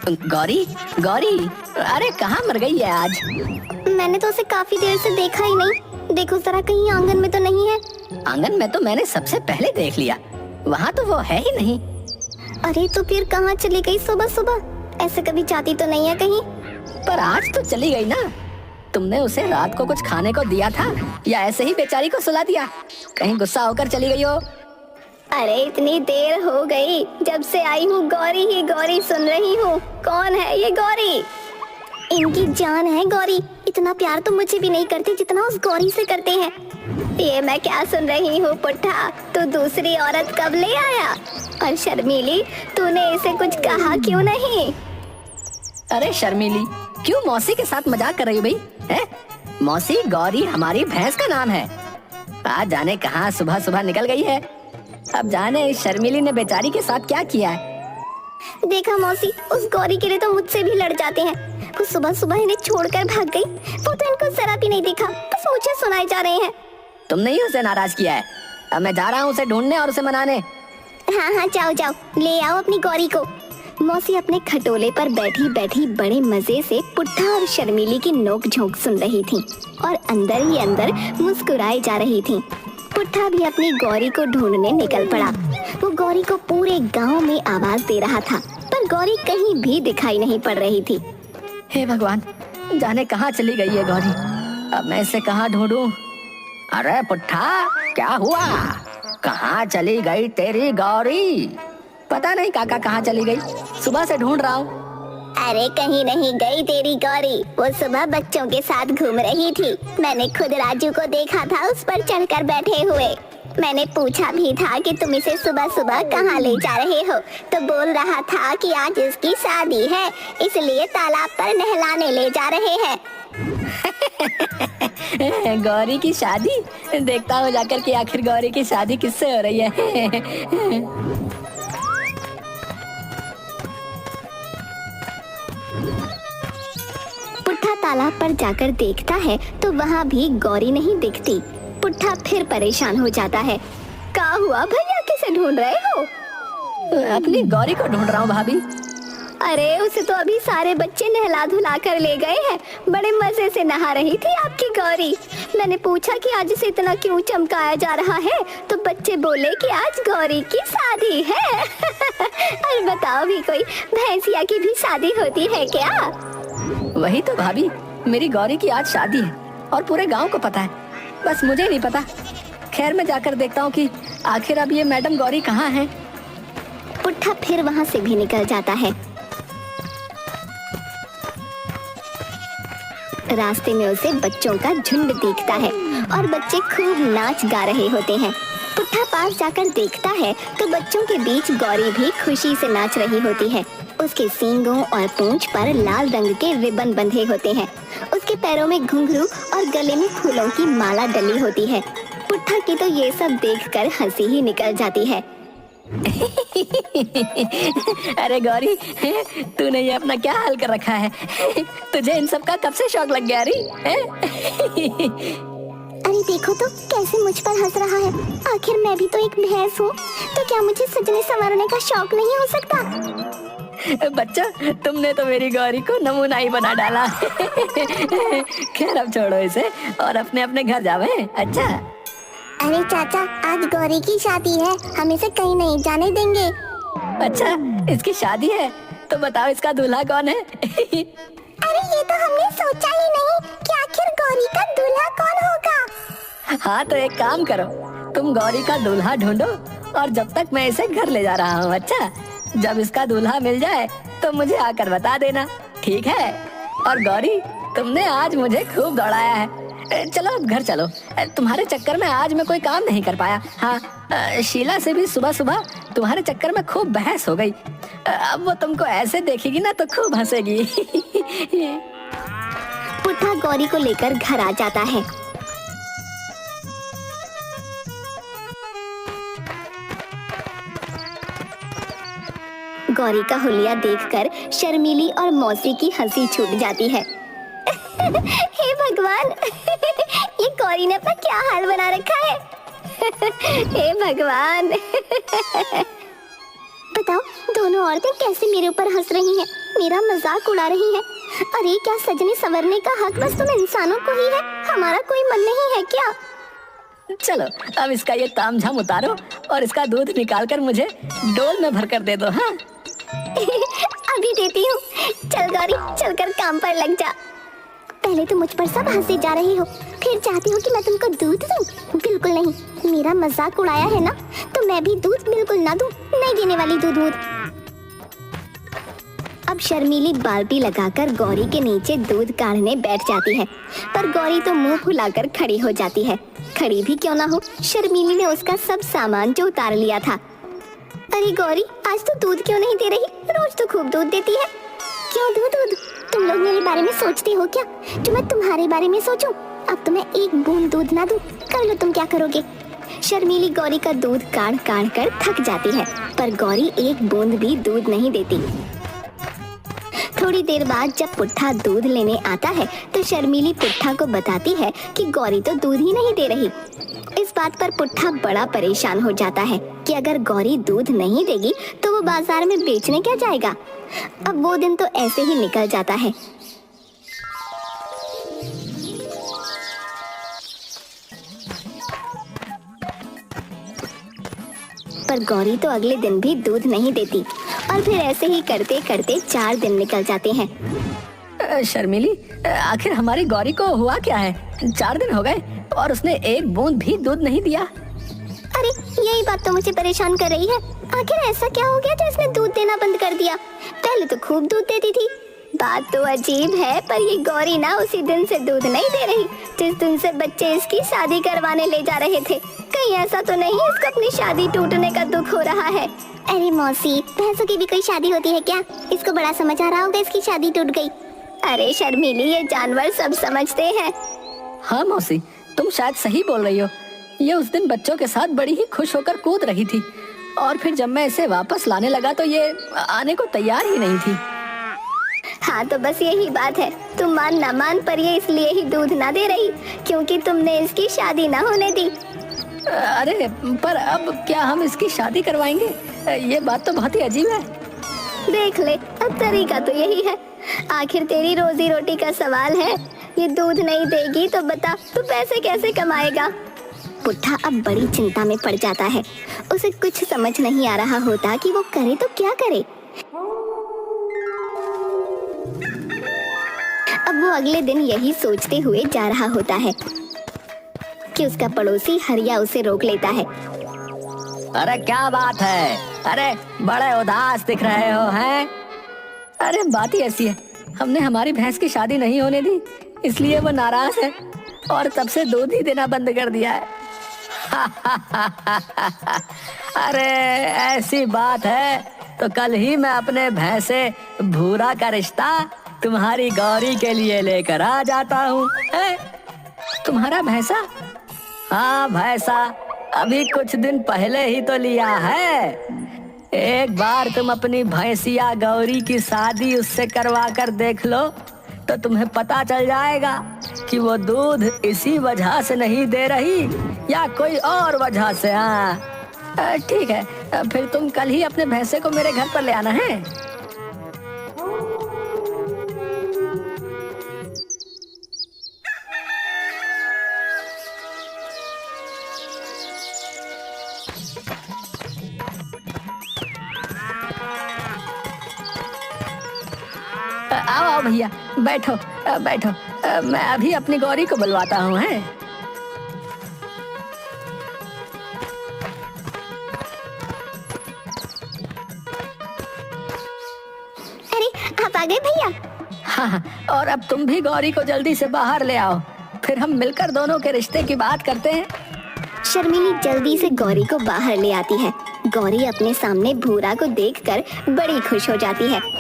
गौरी, गौरी, अरे कहाँ मर गई है आज? मैंने तो उसे काफी देर से देखा ही नहीं। देखो जरा, कहीं आंगन में तो नहीं है। आंगन में तो मैंने सबसे पहले देख लिया, वहाँ तो वो है ही नहीं। अरे तो फिर कहाँ चली गई सुबह सुबह? ऐसे कभी जाती तो नहीं है कहीं? पर आज तो चली गई ना। तुमने उसे रात को कुछ खाने को दिया था या ऐसे ही बेचारी को सुला दिया? कहीं गुस्सा होकर चली गई हो? अरे इतनी देर हो गई जब से आई हूँ, गौरी ही गौरी सुन रही हूँ। कौन है ये गौरी? इनकी जान है गौरी। इतना प्यार तो मुझे भी नहीं करते जितना उस गौरी से करते हैं। ये मैं क्या सुन रही हूँ पुट्ठा? तू दूसरी औरत कब ले आया? और शर्मीली, तूने इसे कुछ कहा क्यों नहीं? अरे शर्मीली, क्यों मौसी के साथ मजाक कर रही हो भाई? हैं? मौसी, गौरी हमारी भैंस का नाम है। आज जाने कहाँ सुबह सुबह निकल गई है। अब जाने इस शर्मीली ने बेचारी के साथ क्या किया है। देखा मौसी, उस गौरी के लिए तो मुझसे भी लड़ जाते हैं। वो सुबह सुबह इन्हें छोड़कर भाग गई। वो तो इनको जरा भी नहीं देखा, बस मुझे सुनाए जा रहे हैं। तुमने ही उसे नाराज किया है। अब मैं जा रहा हूँ उसे ढूंढने और उसे मनाने। हाँ हाँ, जाओ जाओ, ले आओ अपनी गौरी को। मौसी अपने खटोले पर बैठी बैठी बड़े मजे से पुट्ठा और शर्मीली की नोक झोंक सुन रही थी और अंदर ही अंदर मुस्कुराई जा रही थी। पुट्ठा भी अपनी गौरी को ढूंढने निकल पड़ा। वो गौरी को पूरे गांव में आवाज दे रहा था, पर गौरी कहीं भी दिखाई नहीं पड़ रही थी। हे भगवान, जाने कहाँ चली गई है गौरी। अब मैं इसे कहाँ ढूंढूं? अरे पुट्ठा, क्या हुआ? कहाँ चली गई तेरी गौरी? पता नहीं काका कहाँ चली गई, सुबह से ढूंढ रहा हूँ। अरे कहीं नहीं गई तेरी गौरी, वो सुबह बच्चों के साथ घूम रही थी। मैंने खुद राजू को देखा था उस पर चढ़कर बैठे हुए। मैंने पूछा भी था कि तुम इसे सुबह सुबह कहाँ ले जा रहे हो, तो बोल रहा था कि आज इसकी शादी है, इसलिए तालाब पर नहलाने ले जा रहे हैं। गौरी की शादी? देखता हूँ जाकर कि आखिर गौरी की शादी किससे हो रही है। पुट्ठा तालाब पर जाकर देखता है तो वहाँ भी गौरी नहीं दिखती। पुट्ठा फिर परेशान हो जाता है। क्या हुआ भैया, किसे ढूंढ रहे हो? अपनी गौरी को ढूंढ रहा हूँ भाभी। अरे उसे तो अभी सारे बच्चे नहला धुला कर ले गए हैं। बड़े मजे से नहा रही थी आपकी गौरी। मैंने पूछा कि आज इसे इतना क्यों चमकाया जा रहा है, तो बच्चे बोले कि आज गौरी की शादी है। अरे बताओ भी, कोई भैंसिया की भी शादी होती है क्या? वही तो भाभी, मेरी गौरी की आज शादी है और पूरे गांव को पता है, बस मुझे नहीं पता। खैर मैं जाकर देखता हूँ कि आखिर अब ये मैडम गौरी कहाँ है। पुट्ठा फिर वहाँ से भी निकल जाता है। रास्ते में उसे बच्चों का झुंड दिखता है और बच्चे खूब नाच गा रहे होते हैं। पुट्ठा पास जाकर देखता है तो बच्चों के बीच गौरी भी खुशी से नाच रही होती है। उसके सींगों और पूंछ पर लाल रंग के रिबन बंधे होते हैं। उसके पैरों में घुंघरू और गले में फूलों की माला डली होती है। पुट्ठा की तो ये सब देखकर हंसी ही निकल जाती है। अरे गौरी, तूने ये अपना क्या हाल कर रखा है? तुझे इन सब का कब से शौक लग गया रे? अरे देखो तो कैसे मुझ पर हंस रहा है। आखिर मैं भी तो एक भैंस हूँ, तो क्या मुझे सजने संवारने का शौक नहीं हो सकता? बच्चा, तुमने तो मेरी गौरी को नमूना ही बना डाला। खैर अब छोड़ो इसे और अपने अपने घर जावे। अच्छा। अरे चाचा, आज गौरी की शादी है, हम इसे कहीं नहीं जाने देंगे। अच्छा, इसकी शादी है तो बताओ इसका दूल्हा कौन है? अरे ये तो हमने सोचा ही नहीं कि आखिर गौरी का दूल्हा कौन होगा। हाँ तो एक काम करो, तुम गौरी का दूल्हा ढूंढो और जब तक मैं इसे घर ले जा रहा हूँ। अच्छा, जब इसका दूल्हा मिल जाए तो मुझे आकर बता देना, ठीक है? और गौरी, तुमने आज मुझे खूब दौड़ाया है। चलो अब घर चलो, तुम्हारे चक्कर में आज मैं कोई काम नहीं कर पाया। हाँ, शीला से भी सुबह सुबह तुम्हारे चक्कर में खूब बहस हो गई। अब वो तुमको ऐसे देखेगी ना तो खूब हंसेगी। पुट्ठा गौरी को लेकर घर आ जाता है। गौरी का हुलिया देखकर शर्मीली और मौसी की हंसी छूट जाती है। हे भगवान, ये गौरी ने अपना क्या हाल बना रखा है। हे भगवान। बताओ दोनों औरतें कैसे मेरे ऊपर हंस रही हैं, मेरा मजाक उड़ा रही हैं। अरे क्या सजने संवरने का हक बस तुम इंसानों को ही है, हमारा कोई मन नहीं है क्या? चलो अब इसका ये तामझाम उतारो और इसका दूध निकाल कर मुझे डोल में भर कर दे दो। हाँ अभी देती हूँ। चल गौरी, चलकर काम पर लग जा। पहले तो मुझ पर सब हंसे जा रहे हो, फिर चाहती हो कि मैं तुमको दूध दूं? बिल्कुल नहीं, मेरा मजाक उड़ाया है ना, तो मैं भी दूध बिल्कुल ना दूं, नहीं देने वाली दूध। अब शर्मीली बाल्टी लगाकर गौरी के नीचे दूध काढ़ने बैठ जाती है, पर गौरी तो मुंह फुलाकर खड़ी हो जाती है। खड़ी भी क्यों ना हो, शर्मीली ने उसका सब सामान जो उतार लिया था। अरे गौरी, आज तो दूध क्यों नहीं दे रही? रोज तो खूब दूध देती है। क्यों दूध? तुम लोग मेरे बारे में सोचते हो क्या जो मैं तुम्हारे बारे में सोचूं? अब तो मैं एक बूंद दूध ना दूं, कर लो तुम क्या करोगे। शर्मीली गौरी का दूध काढ़ काढ़ कर थक जाती है, पर गौरी एक बूंद भी दूध नहीं देती। थोड़ी देर बाद जब पुट्ठा दूध लेने आता है तो शर्मीली पुट्ठा को बताती है कि गौरी तो दूध ही नहीं दे रही। इस बात पर पुट्ठा बड़ा परेशान हो जाता है कि अगर गौरी दूध नहीं देगी तो वो बाजार में बेचने क्या जाएगा। अब वो दिन तो ऐसे ही निकल जाता है। पर गौरी तो अगले दिन भी दूध नहीं देती और फिर ऐसे ही करते करते 4 दिन निकल जाते हैं। शर्मिली, आखिर हमारी गौरी को हुआ क्या है? 4 दिन हो गए और उसने एक बूंद भी दूध नहीं दिया। अरे यही बात तो मुझे परेशान कर रही है। आखिर ऐसा क्या हो गया जो इसने दूध देना बंद कर दिया? पहले तो खूब दूध देती थी। बात तो अजीब है, पर ये गौरी ना उसी दिन से दूध नहीं दे रही जिस दिन से बच्चे इसकी शादी करवाने ले जा रहे थे। कहीं ऐसा तो नहीं इसको अपनी शादी टूटने का दुख हो रहा है? अरे मौसी, भैंसों की भी कोई शादी होती है क्या? इसको बड़ा समझ आ रहा होगा इसकी शादी टूट गई। अरे शर्मीली, ये जानवर सब समझते हैं। हाँ मौसी, तुम शायद सही बोल रही हो। ये उस दिन बच्चों के साथ बड़ी ही खुश होकर कूद रही थी और फिर जब मैं इसे वापस लाने लगा तो ये आने को तैयार ही नहीं थी। हाँ तो बस यही बात है, तुम मान ना मान पर ये इसलिए ही दूध ना दे रही क्योंकि तुमने इसकी शादी ना होने दी। अरे पर अब क्या हम इसकी शादी करवाएंगे? ये बात तो बहुत ही अजीब है। देख ले, अब तरीका तो यही है। आखिर तेरी रोजी रोटी का सवाल है। ये दूध नहीं देगी तो बता तू पैसे कैसे कमाएगा? पुट्ठा अब बड़ी चिंता में पड़ जाता है। उसे कुछ समझ नहीं आ रहा होता कि वो करे तो क्या करे। अब वो अगले दिन यही सोचते हुए जा रहा होता है कि उसका पड़ोसी हरिया उसे रोक लेता है। अरे क्या बात है? अरे बड़े उदास दिख रहे हो हैं? अरे बात ही ऐसी है, हमने हमारी भैंस की शादी नहीं होने दी इसलिए वो नाराज है और तब से दूध ही देना बंद कर दिया है। अरे ऐसी बात है तो कल ही मैं अपने भैंसे भूरा का रिश्ता तुम्हारी गौरी के लिए लेकर आ जाता हूँ। तुम्हारा भैंसा? हाँ भैंसा, अभी कुछ दिन पहले ही तो लिया है। एक बार तुम अपनी भैंसिया गौरी की शादी उससे करवा कर देख लो तो तुम्हें पता चल जाएगा कि वो दूध इसी वजह से नहीं दे रही या कोई और वजह से। हाँ ठीक है, फिर तुम कल ही अपने भैंसे को मेरे घर पर ले आना है। आओ आओ भैया, बैठो बैठो, मैं अभी अपनी गौरी को बुलवाता हूँ। हैं अरे आप आ गए भैया? हाँ, और अब तुम भी गौरी को जल्दी से बाहर ले आओ, फिर हम मिलकर दोनों के रिश्ते की बात करते हैं। शर्मिली जल्दी से गौरी को बाहर ले आती है। गौरी अपने सामने भूरा को देखकर बड़ी खुश हो जाती है।